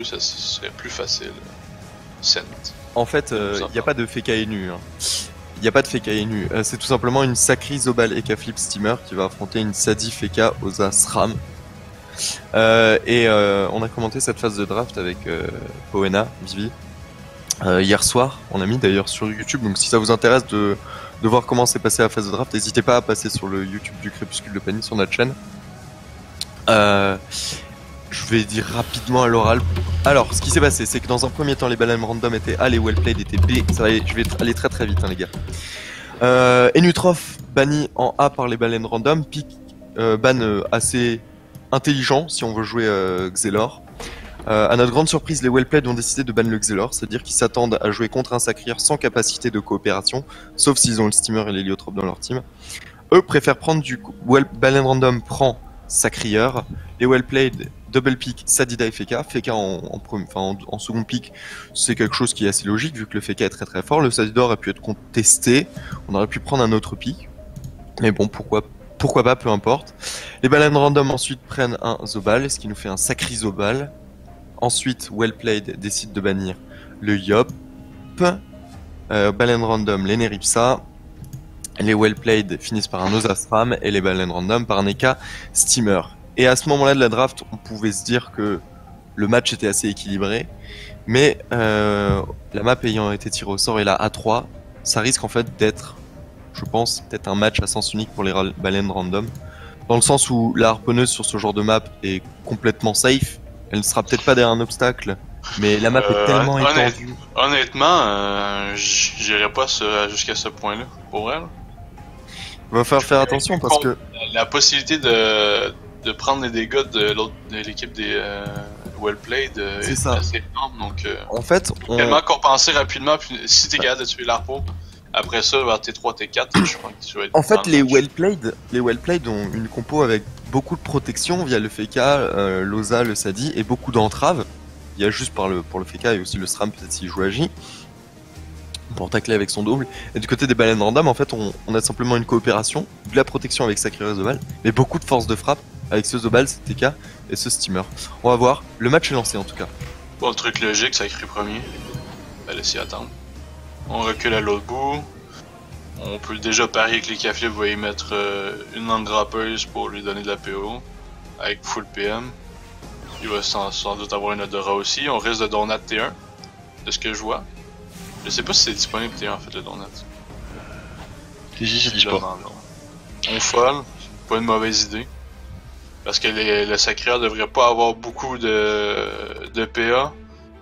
ça serait plus facile. Sent. En fait, il n'y a pas de Feka nu. Il n'y a pas de Feka nu. C'est tout simplement une Sakri Zobal Eka Flip Steamer qui va affronter une Sadi Feka Oza SRAM. On a commenté cette phase de draft avec Poena, Vivi, hier soir. On a mis d'ailleurs sur YouTube, donc si ça vous intéresse de voir comment s'est passée la phase de draft, n'hésitez pas à passer sur le YouTube du Crépuscule de Panique sur notre chaîne. Je vais dire rapidement à l'oral. Alors, ce qui s'est passé, c'est que dans un premier temps, les baleines random étaient A, les well played étaient B. Ça va, je vais aller très très vite, hein, les gars. Enutrof banni en A par les baleines random. Pic ban assez intelligent si on veut jouer Xelor. À notre grande surprise, les well played ont décidé de ban le Xelor, c'est-à-dire qu'ils s'attendent à jouer contre un Sacrier sans capacité de coopération, sauf s'ils ont le Steamer et l'Héliotrope dans leur team. Eux préfèrent prendre du baleine random prend Sacrier, les well played double pick Sadida et Feka. Feka en second pick, c'est quelque chose qui est assez logique vu que le Feka est très très fort. Le Sadida aurait pu être contesté, on aurait pu prendre un autre pick, mais bon, pourquoi pas, peu importe. Les baleines random ensuite prennent un Zobal, ce qui nous fait un Sacri Zobal. Ensuite, well played décide de bannir le Yop. Baleine random les Neripsa. Les well played finissent par un Osasram et les baleines random par un Eka Steamer. Et à ce moment-là de la draft, on pouvait se dire que le match était assez équilibré, mais la map ayant été tirée au sort et la A3, ça risque en fait d'être, je pense, peut-être un match à sens unique pour les baleines random, dans le sens où la harponneuse sur ce genre de map est complètement safe. Elle ne sera peut-être pas derrière un obstacle, mais la map est tellement étendue. Honnêtement, j'irai pas jusqu'à ce point-là, pour elle. Il va falloir faire attention parce que la possibilité de prendre les dégâts de l'équipe des well played est assez énorme, donc en fait, tellement compenser rapidement, puis si t'es capable de tuer l'harpo, après ça vers T3, T4, je pense que tu vas être. En fait, les well played ont une compo avec beaucoup de protection via le Feka, l'Oza, le Sadi et beaucoup d'entraves. Il y a juste pour le Feka et aussi le SRAM peut-être s'il joue Agi pour tacler avec son double. Et du côté des baleines random, en fait, on a simplement une coopération, de la protection avec Sacré Zobal, mais beaucoup de force de frappe avec ce Zobal, ce TK et ce Steamer. On va voir, le match est lancé en tout cas. Bon, le truc logique, Sacré premier. Allez s'y attendre. On recule à l'autre bout. On peut déjà parier que les Caflip va y mettre une langue grappeuse pour lui donner de la PO avec full PM. Il va sans doute avoir une Odora aussi. On risque de Donat T1 de ce que je vois. Je sais pas si c'est disponible T1 en fait le Donat. TJ c'est disponible. On folle, pas une mauvaise idée. Parce que le Sacré devrait pas avoir beaucoup de PA.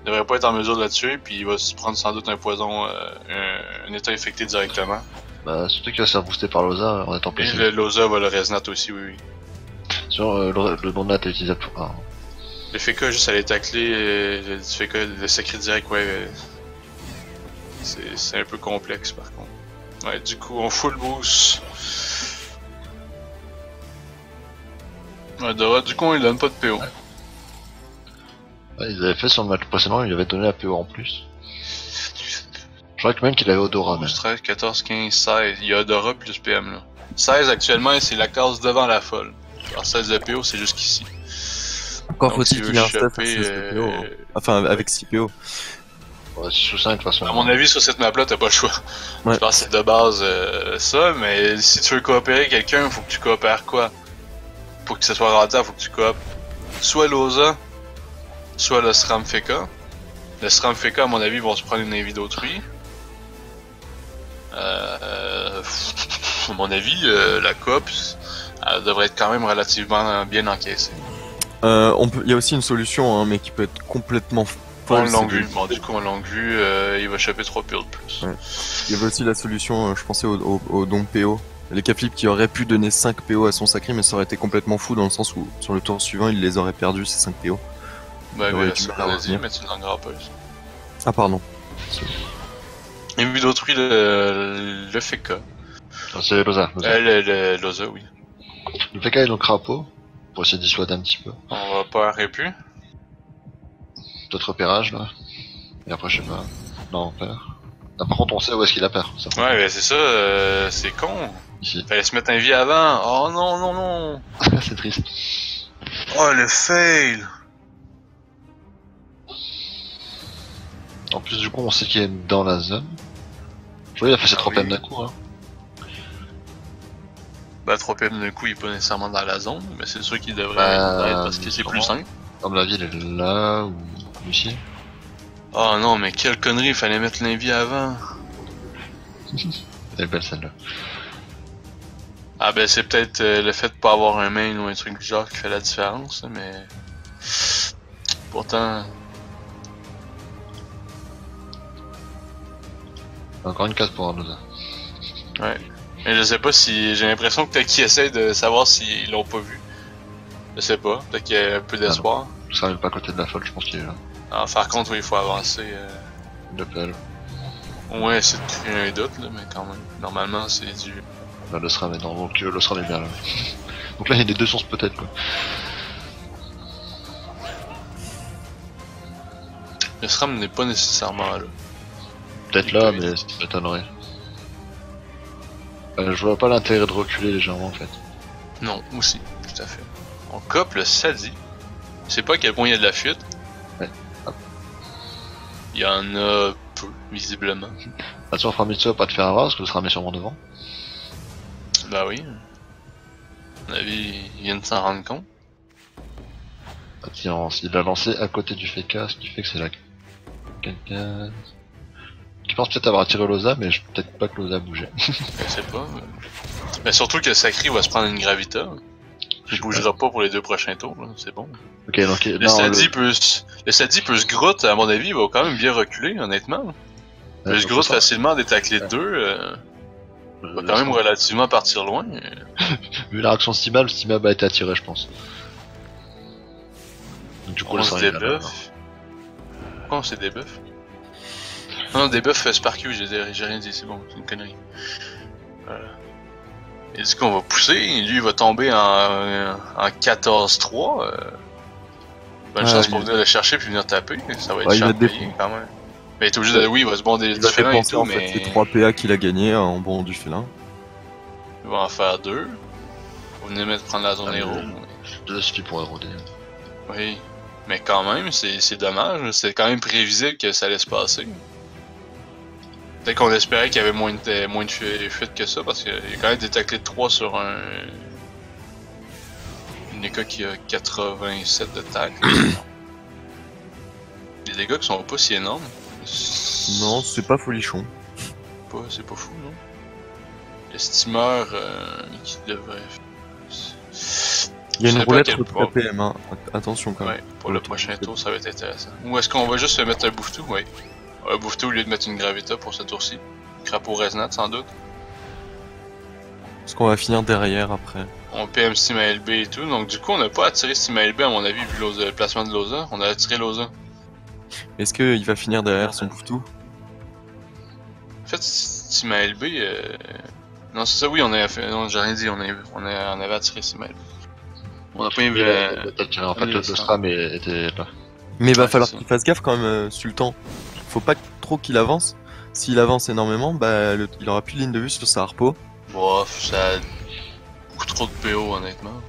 Il devrait pas être en mesure de la tuer, puis il va se prendre sans doute un poison, un état infecté directement. Bah surtout qu'il va se faire booster par l'Oza en étant PC. Et l'Oza va le resnat aussi, oui. Sur le Donat est utilisable pour un. Le FK juste aller tacler, le Sacré direct, ouais. C'est un peu complexe par contre. Ouais, du coup on full boost. Ouais, Dora, du coup il donne pas de PO. Ouais, ils avaient fait sur le match précédent, il avait donné la PO en plus. Je crois que même qu'il avait Odora même. 13, 14, 15, 16, il y a Odora plus PM là. 16 actuellement c'est la case devant la folle. Alors 16 de PO c'est jusqu'ici. Encore faut-il qu'il ait un stuff avec 6 PO. Enfin avec 6 PO. Ouais, 6 ou 5 de toute façon. À mon avis sur cette map là t'as pas le choix. Ouais. Je pense que c'est de base ça, mais si tu veux coopérer quelqu'un, faut que tu coopères quoi? Pour que ce soit rentable, faut que tu coopères soit l'Oza, soit le SRAM Feka. Le SRAM Feka à mon avis vont se prendre une invite d'autrui. À mon avis, la coop devrait être quand même relativement bien encaissée. Il y a aussi une solution, hein, mais qui peut être complètement folle. En longue vue. Bon, du coup, en longue vue, il va choper 3 PO de plus. Ouais. Il y avait aussi la solution, je pensais au don PO. Les Caflip qui auraient pu donner 5 PO à son Sacré, mais ça aurait été complètement fou dans le sens où sur le tour suivant, il les aurait perdus ces 5 PO. Bah, vas-y, mettre une langue rappeuse. Ah, pardon. Une vue d'autrui, le Feka. C'est l'Oza. L'Oza, oui. Le Feka est donc crapaud, pour essayer de dissuader un petit peu. On va pas arrêter. D'autres repérages là. Et après, je sais pas. Non, on perd. Ah, par contre, on sait où est-ce qu'il a peur. Ça. Ouais, mais c'est ça, c'est con. Ici. Fallait se mettre un vie avant. Oh non, non, non. C'est triste. Oh, le fail. En plus, du coup, on sait qu'il est dans la zone. Je vois, il a fait ses 3 PM d'un coup, hein. Bah 3 PM d'un coup il est pas nécessairement dans la zone, mais c'est sûr qu'il devrait Bah, être parce que c'est plus sûrement. simple. Comme la ville, elle est là, ou ici. Oh non mais quelle connerie, il fallait mettre l'invie avant. Elle est belle celle-là. Ah ben c'est peut-être le fait de pas avoir un main ou un truc du genre qui fait la différence, hein, mais... Pourtant... Encore une case pour Arnoza. Ouais. Mais je sais pas si... J'ai l'impression que peut-être qu'ils essayent de savoir s'ils l'ont pas vu. Je sais pas, peut-être qu'il y a un peu d'espoir. Je serais même pas à côté de la folle, je pense qu'il est là. Alors par contre oui, il faut avancer. Il appelle. Au moins essayer de créer un doute là, mais quand même. Normalement c'est du... Là, le SRAM est dans, donc le SRAM est bien là. Donc là, il y a des deux sources peut-être quoi. Le SRAM n'est pas nécessairement là. Peut-être là, mais ça m'étonnerait. Je vois pas l'intérêt de reculer légèrement en fait. Non, aussi, tout à fait. On cope le Sadi. Je sais pas à quel point il y a de la fuite. Ouais. Il y en a peu, visiblement. Attention, on fera mieux de ça, pas te faire avoir, parce que le SRAM est sûrement devant. Bah oui. À mon avis, ils viennent de s'en rendre compte. Ah, tiens, il a lancé à côté du FK, ce qui fait que c'est là. Quelqu'un qui pense peut-être avoir attiré Loza, mais peut-être pas que Loza bougeait. Je sais pas. Mais surtout que Sacri va se prendre une Gravita. Il bougera pas pour les 2 prochains tours, c'est bon. Ok, donc Le Sadi peut se grotte, à mon avis, il va quand même bien reculer, honnêtement. Il peut se grotte facilement des taclés de 2. Il va quand même relativement partir loin. Vu la réaction Stimab, Stimab a été attiré, je pense. Donc, du coup, On se débuff. Pourquoi on se débuff? Non, débuff Sparky, j'ai rien dit, c'est bon, c'est une connerie. Voilà. Et du coup, on va pousser, lui il va tomber en 14-3. Bonne chance pour venir le chercher puis venir taper, ça va être cher payé quand même. Mais il est obligé de. Oui, il va se bonder du félin et tout, en mais. fait, les 3 PA qu'il a gagné en bond du félin. Il va en faire 2. Vous venez mettre prendre la zone héros. 2 suffit pour éroder. Oui. Mais quand même, c'est dommage, c'est quand même prévisible que ça allait se passer. Peut-être qu'on espérait qu'il y avait moins de fuite que ça, parce qu'il y a quand même des taclés de 3 sur un... Une école qui a 87 de tacle. Des dégâts qui sont pas si énormes. Non, c'est pas folichon. C'est pas fou, non? Le steamer qui devrait... Il y a une roulette sur KPM, hein. Attention quand même. Ouais, pour le prochain tour, ça va être intéressant. Ou est-ce qu'on va juste mettre un bouffetou? Oui. Un bouffetou au lieu de mettre une Gravita pour ce tour-ci. Crapaud Resnat, sans doute. Est-ce qu'on va finir derrière après? On PM Steam ALB et tout, donc du coup on n'a pas attiré Steam ALB à mon avis vu le placement de Loza, on a attiré Loza. Est-ce qu'il va finir derrière son bouffetou? En fait, Steam ALB... Non c'est ça, oui, on avait fait... Non, j'ai rien dit, on avait attiré Steam ALB. On n'a pas eu... En fait, le SRAM était là. Mais il va falloir qu'il fasse gaffe quand même, Sultan. Faut pas trop qu'il avance. S'il avance énormément, bah il aura plus de ligne de vue sur sa harpo. Bof, ça a beaucoup trop de PO honnêtement.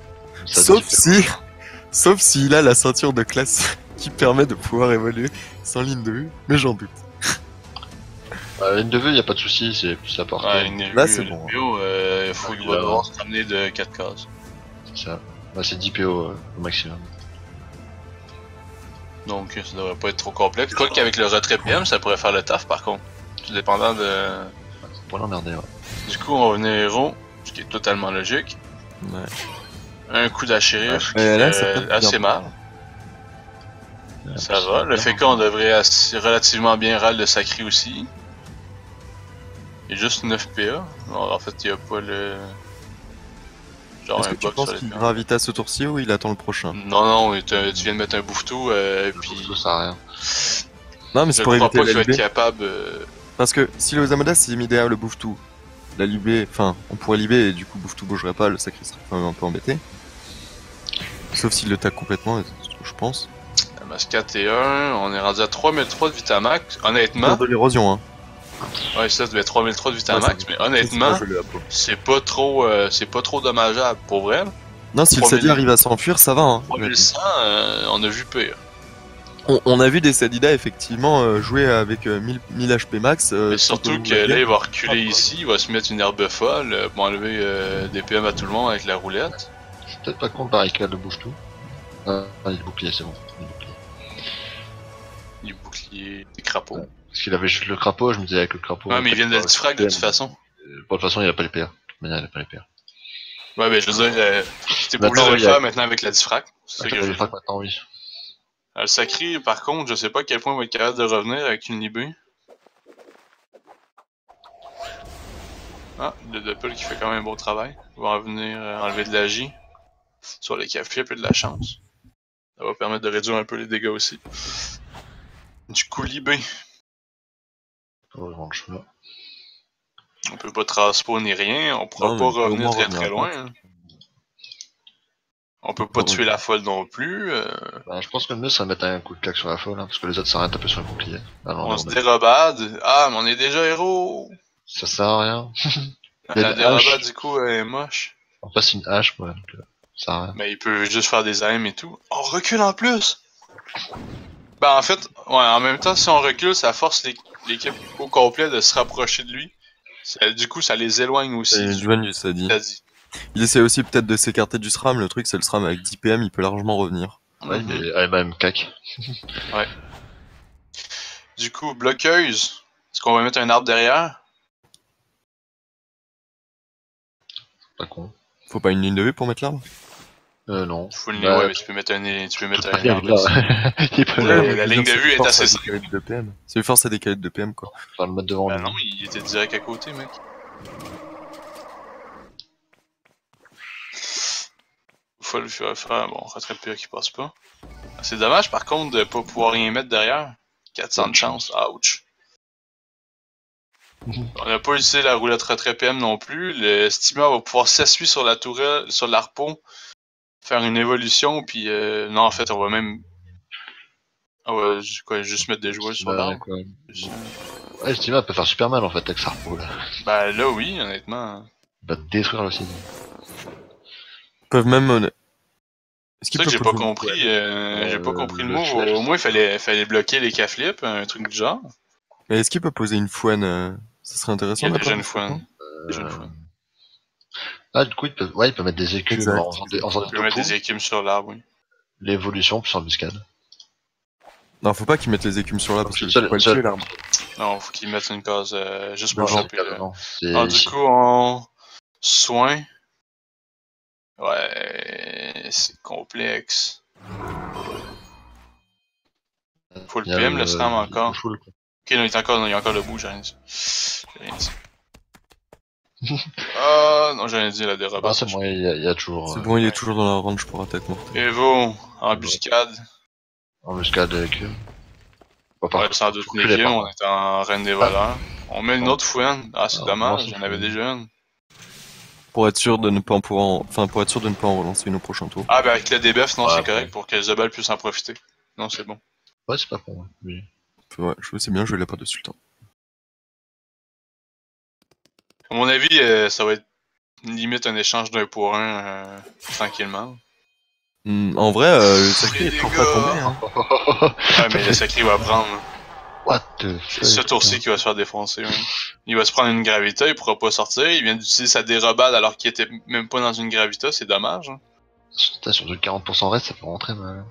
Sauf s'il a la ceinture de classe qui permet de pouvoir évoluer sans ligne de vue, mais j'en doute. Ligne de vue, y a pas de souci, c'est plus la portée. Ouais, là c'est bon. PO, faut qu'il va devoir se ramener de 4 cases. C'est ça. Bah, c'est 10 PO au maximum. Donc ça devrait pas être trop complexe. Quoi qu'avec le retrait PM, ça pourrait faire le taf par contre. Tout dépendant de... Pour l'emmerder, ouais. Du coup, on va venir héros, ce qui est totalement logique. Ouais. Un coup d'achérif qui là, fait assez mal. Ça va. Le fécond devrait relativement bien râle le sacré aussi. Il y a juste 9 PA. Non, en fait, il n'y a pas le... Genre est-ce un que tu bug penses sur qu'il l'écran. gravite à ce tour-ci ou il attend le prochain? Non, tu viens de mettre un bouffetou, puis... Ça sert à rien. Non, mais c'est Je pour crois éviter pas qu'il va la être libé. capable... Parce que si le Osamoda s'est mis derrière le bouffetou, la libé, enfin, on pourrait libé et du coup bouffetou bougerait pas, le sacré serait quand même un peu embêté. Sauf s'il le tac complètement, je pense. La mascate est 1, on est rendu à 3003 de Vitamax. Honnêtement... Peur de l'érosion, hein. Ouais, ça devait être 3003 de Vitamax, mais honnêtement, c'est pas trop dommageable, pour vrai. Non, si le Sadi arrive à s'enfuir, ça va, hein. 3100, on a vu pire. On a vu des Sadida effectivement jouer avec 1000 HP max. Mais surtout que là, il va reculer ici, il va se mettre une herbe folle pour enlever des PM à tout le monde avec la roulette. C'est peut-être pas con, barricade de bouge tout. Ah, il bouclier, c'est bon. Il bouclier. Il bouclier des crapauds. Ouais. Parce qu'il avait juste le crapaud, je me disais avec le crapaud. Ouais, mais ils viennent de le diffrag de toute façon. De toute façon, il a pas les PA. Mais il a pas les PA. Ouais, mais je veux dire, t'es pas obligé de le faire maintenant avec la diffrag. C'est ça que je veux dire. Maintenant, oui. Le sacré, par contre, je sais pas à quel point il va être capable de revenir avec une Libé. Ah, le Doppel qui fait quand même un beau travail. Il va revenir enlever de la J sur les cafés et de la chance. Ça va permettre de réduire un peu les dégâts aussi. Du coup, Libé. Oh, je On peut pas transpo ni rien, on pourra pas revenir très loin. Hein. On peut pas tuer la folle non plus. Bah, je pense que le mieux, c'est de mettre un coup de claque sur la folle, hein, parce que les autres s'arrêtent un peu sur le bouclier. Ah, non, on se dérobade. Ah, mais on est déjà héros. Ça sert à rien. La dérobade, du coup, elle est moche. On passe une hache, ouais, donc ça sert à rien. Mais il peut juste faire des aims et tout. On recule en plus. Bah, en fait, ouais, en même temps, si on recule, ça force l'équipe au complet de se rapprocher de lui. Du coup, ça les éloigne aussi. Et Joanne, ça dit. Il essaie aussi peut-être de s'écarter du SRAM. Le truc, c'est le SRAM avec 10 PM, il peut largement revenir. Ouais, il est même cac. Ouais. Du coup, bloqueuse. Est-ce qu'on va mettre un arbre derrière? Pas con. Faut pas une ligne de vue pour mettre l'arbre? Non. Faut une ligne, ouais, mais tu peux mettre un arbre là. La ligne de vue est assez simple. C'est force à décaler de PM, quoi. Enfin, le mettre devant. Bah non, il était direct à côté, mec. Faut le faire, bon, retraite PA qui passe pas. C'est dommage par contre de pas pouvoir rien mettre derrière. 400 de chance, ouch. On n'a pas utilisé la roulette retrait PM non plus. Le steamer va pouvoir s'essuyer sur la tourelle, sur l'arpon, faire une évolution, puis non, en fait, on va même. Ah ouais, quoi, juste mettre des joueurs sur l'arbre. Ouais, le steamer peut faire super mal en fait avec sa harpo là. Bah là, oui, honnêtement. Il va te détruire le site. Ils peuvent même. C'est ça que j'ai pas compris. J'ai pas compris le mot. Au moins, il fallait bloquer les K-flips, un truc du genre. Mais est-ce qu'il peut poser une fouine? Ça serait intéressant. Il y a déjà une fouine. Ah, du coup, il peut mettre des écumes en faisant des Il peut mettre des écumes sur l'arbre, oui. L'évolution plus embuscade. Non, faut pas qu'il mette les écumes sur l'arbre parce que tu peux pas le tuer l'arbre. Non, faut qu'il mette une case juste pour choper. Ah, du coup, en soin. Ouais, c'est complexe. Faut le PM, le SRAM encore. Ok, non, il y a encore le bout, j'ai rien dit. Ah, non, j'ai rien dit, la dérobade. C'est bon, il y a toujours. C'est bon, il est toujours dans la range pour attaque mortelle. Evo, embuscade. Embuscade avec eux. Ouais, sans doute une équipe, on est en reine des voleurs. On met une autre fouine. Ah, c'est dommage, j'en avais déjà une. Pour être sûr de ne pas en pour être sûr de ne pas en relancer une au prochain tour. Ah, ben avec le debuff, non, c'est correct, pour que Zobel puisse en profiter. Non, c'est bon. Ouais, c'est pas pour moi. Oui. Ouais, je sais bien, je l'ai pas de sultan. À mon avis, ça va être limite un échange d'un pour un, tranquillement. En vrai, le sacré est pas tombé, hein. Ouais, mais le sacré va prendre. What the fuck? C'est ce tour-ci qui va se faire défoncer, hein. Il va se prendre une gravita, il pourra pas sortir, il vient d'utiliser sa dérobade alors qu'il était même pas dans une gravita, c'est dommage, hein. Sur du 40% reste, ça peut rentrer mal.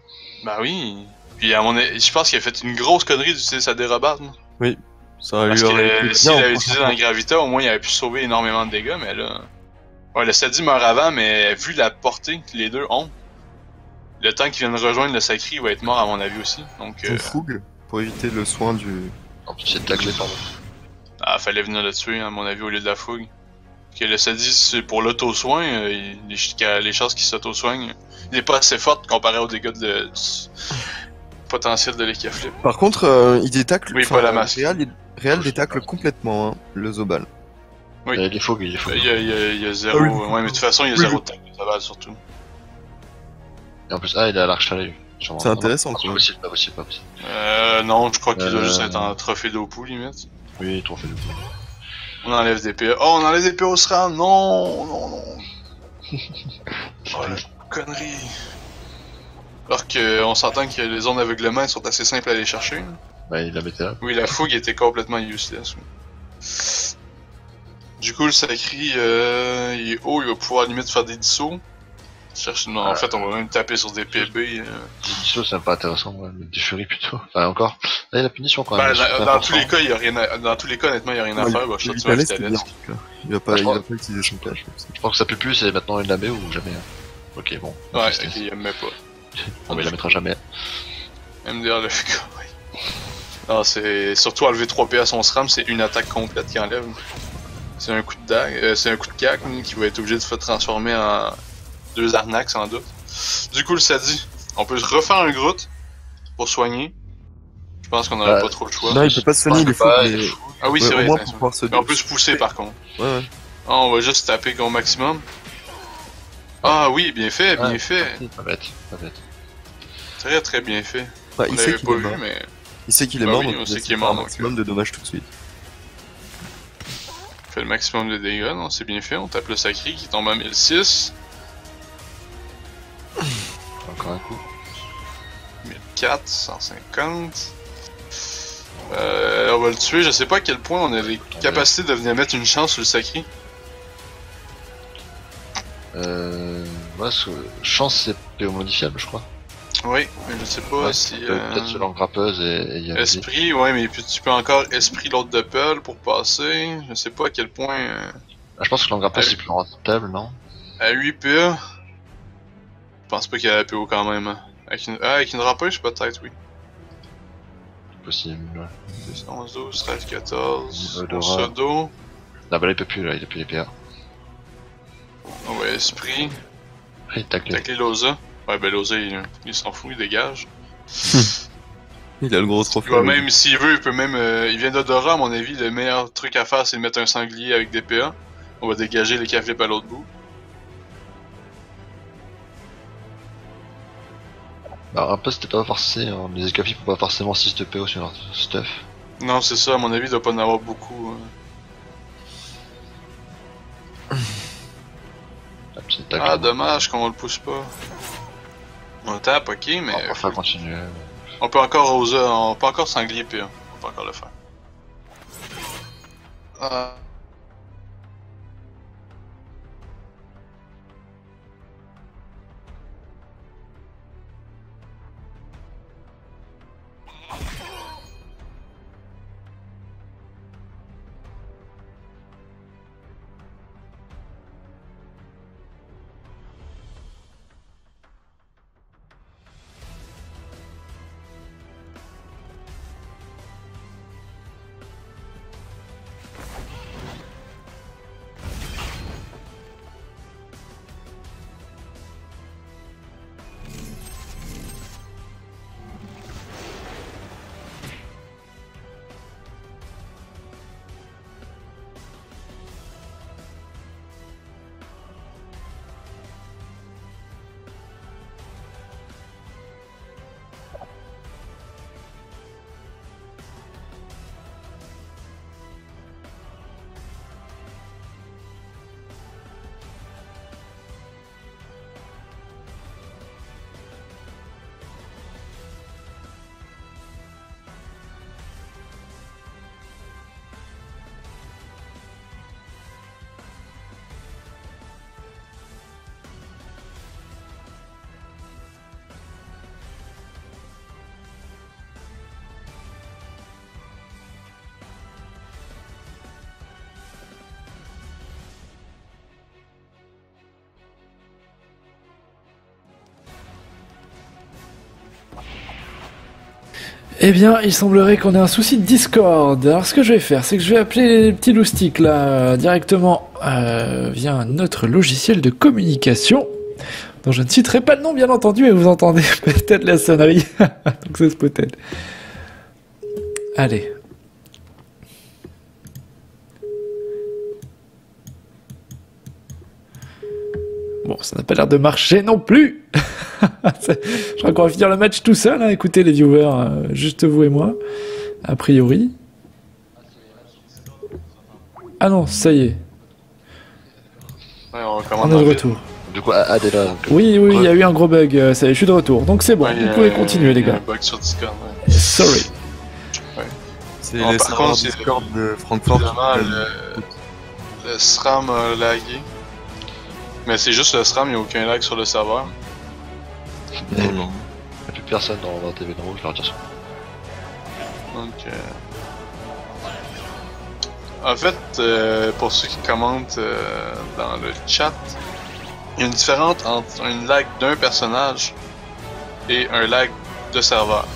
Bah oui. Puis à mon avis, je pense qu'il a fait une grosse connerie d'utiliser sa dérobade. Oui. Ça parce que s'il l'avait utilisé dans la gravita, au moins il aurait pu sauver énormément de dégâts, mais là. Ouais, le Sadi meurt avant, mais vu la portée que les deux ont, le temps qu'il vienne rejoindre le sacré, il va être mort à mon avis aussi. Donc. Fougue pour éviter le soin du. En plus, c'est taclé, pardon. Ah, fallait venir le tuer, à mon avis, au lieu de la fougue. Parce que le Sadi, c'est pour l'auto-soin, les chances qu'il s'auto-soigne, il est pas assez fort comparé aux dégâts du potentiel de l'Ekaflip. Par contre, il détacle. Oui, pas la masse. Réal détacle complètement hein, le Zobal. Oui. Il est fougue, il est fougue. Il y a zéro. Ouais, mais de toute façon, il y a zéro de tacle de Zobal surtout. Et en plus, il est à l'arche à l'œil. C'est intéressant, quoi. Pas possible. Non, je crois qu'il doit juste être un trophée d'Opu, limite. Oui, trophée d'Opu. On enlève des PA. Oh, on enlève des PA au SRAM! Non! Oh, la connerie! Alors, qu'on s'entend que les zones d'aveuglement sont assez simples à aller chercher. Bah, il la mettait là. Oui, la fougue était complètement useless. Oui. Du coup, le sacri, il est haut, il va pouvoir limite faire des dissous. Non, en fait, on va même taper sur des PB. Les dissous, c'est pas intéressant, ouais, mais des furies plutôt. Enfin, encore. Là, il y a la punition quand même. Dans tous les cas, il y a rien dans tous les cas, honnêtement, il y a rien à faire. Bah, je te il va pas utiliser son cache. Je pense que ça pue plus, c'est maintenant une lamée ou jamais. Hein. Ok, bon. Ouais, ok, il aime pas. On la mettra jamais. MDR le FK, oui. Non, c'est surtout enlever 3 P à son SRAM, c'est une attaque complète qui enlève. C'est un coup de dague, c'est un coup de cac qui va être obligé de se transformer en 2 arnaques sans doute. Du coup, ça dit, on peut refaire un grotte pour soigner. Je pense qu'on n'aurait pas trop le choix. Non, il peut pas se soigner, il est fou. Ah oui, c'est vrai. Pour pouvoir se... On peut se pousser par contre. Ouais. Ah, on va juste taper au maximum. Ah oui, bien fait, bien fait. Pas bête, pas bête. Très très bien fait. Ouais, on l'avait pas vu, mais... Il sait qu'il est mort, oui, donc on sait qu'il est mort. Un maximum de dommages tout de suite. Fait le maximum de dégâts, non, c'est bien fait. On tape le sacré qui tombe à 1006. Encore un coup. 1004, 150. On va le tuer. Je sais pas à quel point on a les capacités de venir mettre une chance sur le sacré. Ouais, chance c'est PO modifiable, je crois. Oui, mais je sais pas si... Peut-être sur l'engrappeuse et y a esprit, ouais, mais puis tu peux encore esprit l'autre de Pearl pour passer. Je sais pas à quel point... Ah, je pense que l'engrappeuse c'est plus rentable, non? À 8 PA... Je pense pas qu'il y a la PO quand même. Hein. Avec une rappeuse, peut-être, oui. Possible, ouais. 11, 12, 13, 14... Odora. Pseudo... Ah bah là il peut plus, là, il a plus les PA. On va esprit... Il tacle. Tacler Loza. Ouais, ben Loza, il s'en fout, il dégage. Il a le gros trophée. Ouais, même s'il veut, il peut même... il vient d'Odora, à mon avis, le meilleur truc à faire, c'est de mettre un sanglier avec des PA. On va dégager les cafés à l'autre bout. Bah, un peu c'était pas forcé, hein. Les escapis font pas forcément 6 de PO sur leur stuff. Non, c'est ça, à mon avis, il doit pas en avoir beaucoup. Ah, dommage qu'on le pousse pas. On le tape, ok, mais... On va faire continuer. On peut encore on peut encore sanglier PA. On peut encore le faire. Eh bien, il semblerait qu'on ait un souci de Discord. Alors, ce que je vais faire, c'est que je vais appeler les petits loustiques là directement via notre logiciel de communication, dont je ne citerai pas le nom, bien entendu, mais vous entendez peut-être la sonnerie. Donc, ça se peut-être. Allez. Bon, ça n'a pas l'air de marcher non plus. Je crois qu'on va finir le match tout seul, hein. Écoutez les viewers, juste vous et moi, a priori. Ah non, ça y est. Ouais, on est de retour. Du coup, Adela. Donc, Oui, il y a eu un gros bug, ça y est, je suis de retour. Donc c'est bon, vous pouvez continuer les Il y a gars. un bug sur Discord, ouais. Sorry. C'est Non, les par serveurs contre, c'est- Discord de Francfort. Évidemment, le SRAM a lagué. Mais c'est juste le SRAM, il n'y a aucun lag sur le serveur. Non, non. il n'y a plus personne dans TV de rouge, je vais leur dire ça. Donc, en fait, pour ceux qui commentent dans le chat, il y a une différence entre un lag d'un personnage et un lag de serveur.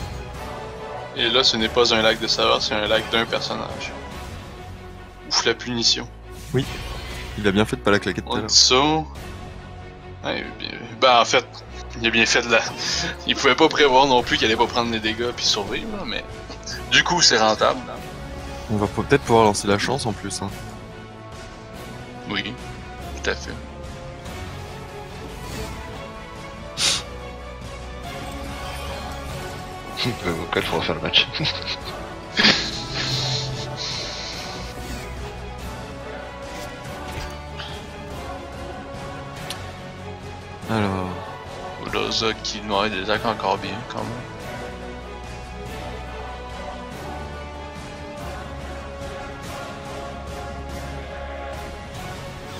Et là, ce n'est pas un lag de serveur, c'est un lag d'un personnage. Ouf, la punition. Il a bien fait de pas la claquer tout à On l'heure. dit ça. Ouais, ben, en fait, il a bien fait de la. Il pouvait pas prévoir non plus qu'il allait pas prendre les dégâts puis survivre, là, mais. Du coup, c'est rentable. Là. On va peut-être pouvoir lancer la chance en plus. Hein. Oui, tout à fait. Auquel il faut refaire le match. Alors, Loza qui noie des actes encore bien, quand même.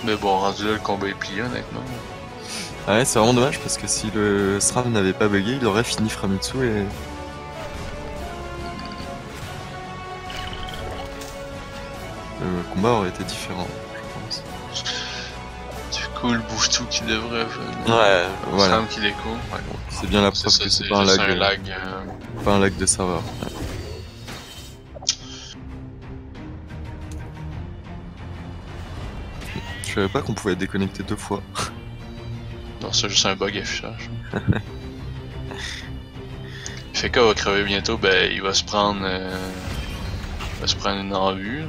Mais bon, rendu là, le combat est plié, honnêtement. ouais, c'est vraiment dommage parce que si le SRAM n'avait pas bugué, il aurait fini Famitsu et. Le combat aurait été différent, je pense. Du coup, le bouge-tout qui devrait venir. Ouais, Le voilà. SRAM qui l'écho. Ouais. C'est bien la preuve ça, que c'est pas un juste lag, un lag. pas un lag de serveur. Ouais. Je savais pas qu'on pouvait déconnecter 2 fois. Non, c'est juste un bug affichage. Feka va crever bientôt, ben il va se prendre. Il va se prendre une envue.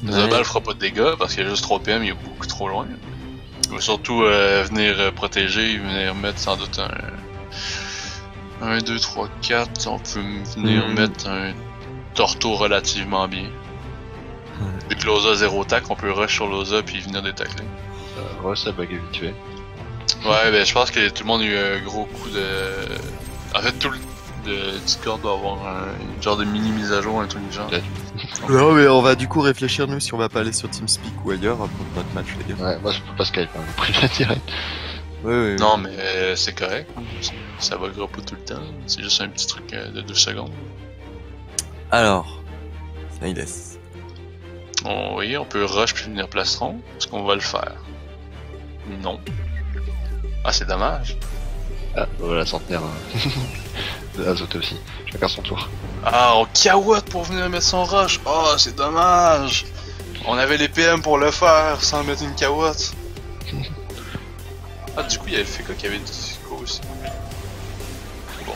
Zabal fera pas de dégâts parce qu'il y a juste 3 PM, il est beaucoup trop loin. Il va surtout venir protéger, venir mettre sans doute un 1, 2, 3, 4. On peut venir mettre un Torto relativement bien. Vu que Loza 0 tac, on peut rush sur Loza puis venir détacler. Ouais, ça bug habitué. Ouais, ben je pense que tout le monde a eu un gros coup de. En fait, tout le Discord doit avoir un genre de mini mise à jour, un truc du genre. Ouais. Non, mais on va du coup réfléchir nous si on va pas aller sur TeamSpeak ou ailleurs après notre match, les gars. Ouais, moi je peux pas Skype, hein, privé direct. Ouais. Non, mais c'est correct. Ça buggera pas tout le temps. C'est juste un petit truc de 2 secondes. Alors, Snides. Oui, on peut rush puis venir plastron. Est-ce qu'on va le faire? Non. Ah, c'est dommage. Ah, voilà, centenaire. Azote aussi. Chacun son tour. Ah, on cawotte pour venir mettre son rush. Oh, c'est dommage. On avait les PM pour le faire sans mettre une cawotte. Ah, du coup, il y avait le Feka qui avait du Disco aussi. Bon,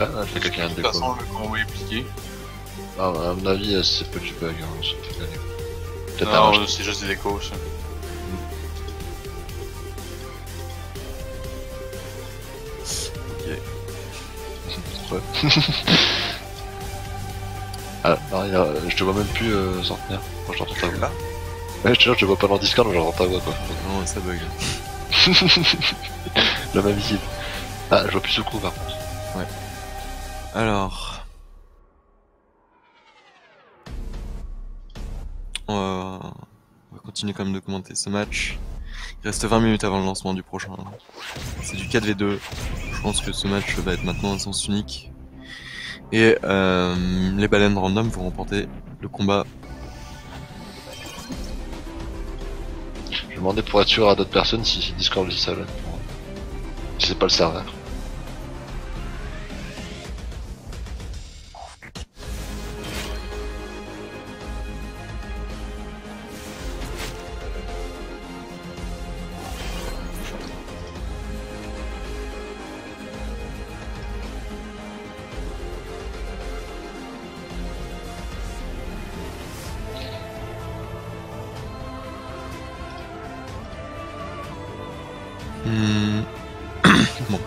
Ah, c'est quelqu'un de de toute façon, le combat est plié. Ah, à mon avis, c'est pas du bug. Hein, peut-être un rush. Non, c'est juste des échos, ça. Ouais. Ah, non, je te vois même plus, centenaire. Moi, j'entends ta voix. Ouais, je te jure, je te vois pas dans Discord, mais j'entends ta voix, quoi. Non, ça bug. L'homme invisible. Ah, je vois plus ce coup, par contre. Alors. On va continuer quand même de commenter ce match. Il reste 20 minutes avant le lancement du prochain. C'est du 4v2. Je pense que ce match va être maintenant un sens unique. Et les baleines random vont remporter le combat. Je vais demander pour être sûr à d'autres personnes si Discord dit ça, là. Si c'est pas le serveur. Bon.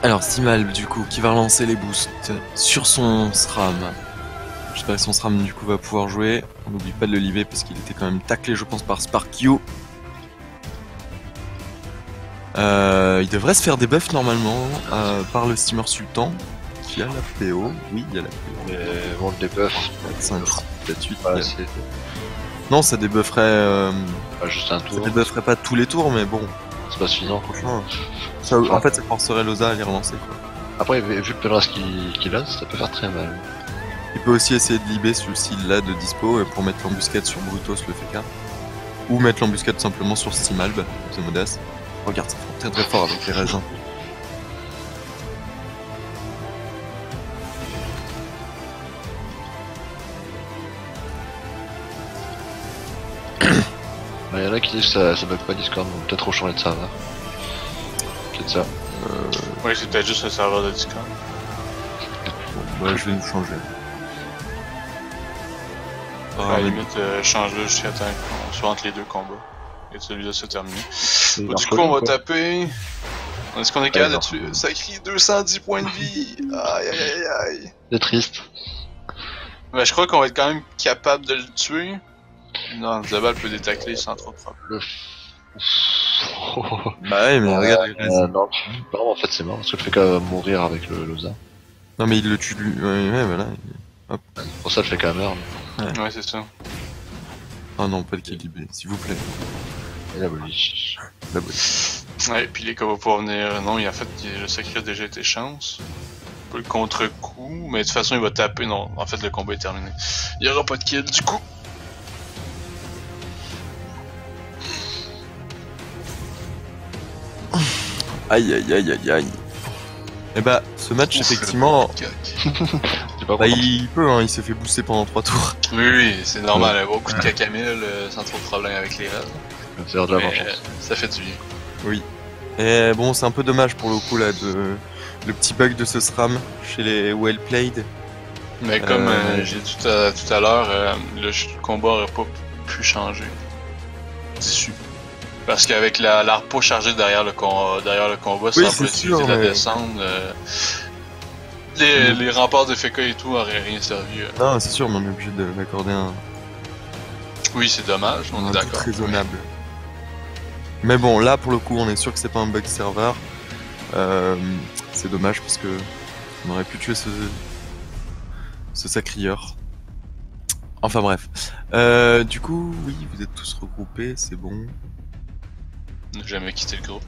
Alors Stimal du coup qui va relancer les boosts sur son SRAM. J'espère que son SRAM du coup va pouvoir jouer. On n'oublie pas de le lever parce qu'il était quand même taclé je pense par Sparkio. Il devrait se faire des buffs normalement par le steamer sultan qui a la PO. Oui, il y a la PO. Mais bon, le debuff, 5, 7, 8. pas assez. Non, ça débufferait. Pas juste un Ça tour, débufferait pas tous les tours, mais bon. c'est pas suffisant. Franchement, ça, en fait, ça forcerait Loza à les relancer. Quoi. Après, vu le pèlerin qu'il a, ça peut faire très mal. Il peut aussi essayer de libérer s'il l'a de dispo pour mettre l'embuscade sur Brutos le FK. Ou mettre l'embuscade simplement sur Steamalb, c'est modeste. Regarde, ça fait très très fort avec les raisins. Il y en a qui disent que ça bug pas Discord, donc peut-être rechanger de serveur. Peut-être ça. Ouais, c'est peut-être juste un serveur de Discord. Bon, bah, je vais nous changer. À la limite, change-le jusqu'à temps qu'on soit entre les deux combats. Et celui-là se termine. Du coup, on va taper. Est-ce qu'on est capable de tuer? Ça crie 210 points de vie. Aïe aïe aïe aïe. C'est triste. Ben, je crois qu'on va être quand même capable de le tuer. Non, Zabal peut détacler sans trop de problème. Bah ouais, mais regarde les raisins. Non, en fait c'est mort, parce que le fait qu'à mourir avec le Loza. Non, mais il le tue lui. Ouais, voilà. Pour ça, le fait qu'à meurt. Ouais, c'est ça. Oh non, pas le Kilibé, s'il vous plaît. Et la boliche. La bonne. Ouais, puis les cas vont pouvoir venir. Non, en fait, le sacré a déjà été chance. Un peu le contre-coup, mais de toute façon, il va taper. Non, en fait, le combat est terminé. Il n'y aura pas de kill du coup. Aïe aïe aïe aïe aïe. Et bah, ce match, effectivement, C'est pas bah, content. il peut, hein, il s'est fait booster pendant 3 tours. Oui, oui, c'est normal. Il y a beaucoup de cacamel sans trop de problème avec les raids. C'est l'heure de la Mais, vengeance. ça fait du bien. Oui. Et bon, c'est un peu dommage pour le coup là, le petit bug de ce SRAM chez les well played. Mais comme j'ai dit tout à l'heure, le combat aurait pas pu changer d'issue. Parce qu'avec l'arpo chargée derrière le combat, Oui, sans c'est utiliser sûr, la mais- descente, les remparts de FK et tout auraient rien servi. Non, c'est sûr, mais on est obligé de m'accorder un Oui, c'est dommage, on est doute d'accord. raisonnable. Mais bon, là pour le coup, on est sûr que c'est pas un bug serveur. C'est dommage parce que on aurait pu tuer ce sacrieur. Enfin bref. Du coup, oui, vous êtes tous regroupés, c'est bon. Ne jamais quitter le groupe.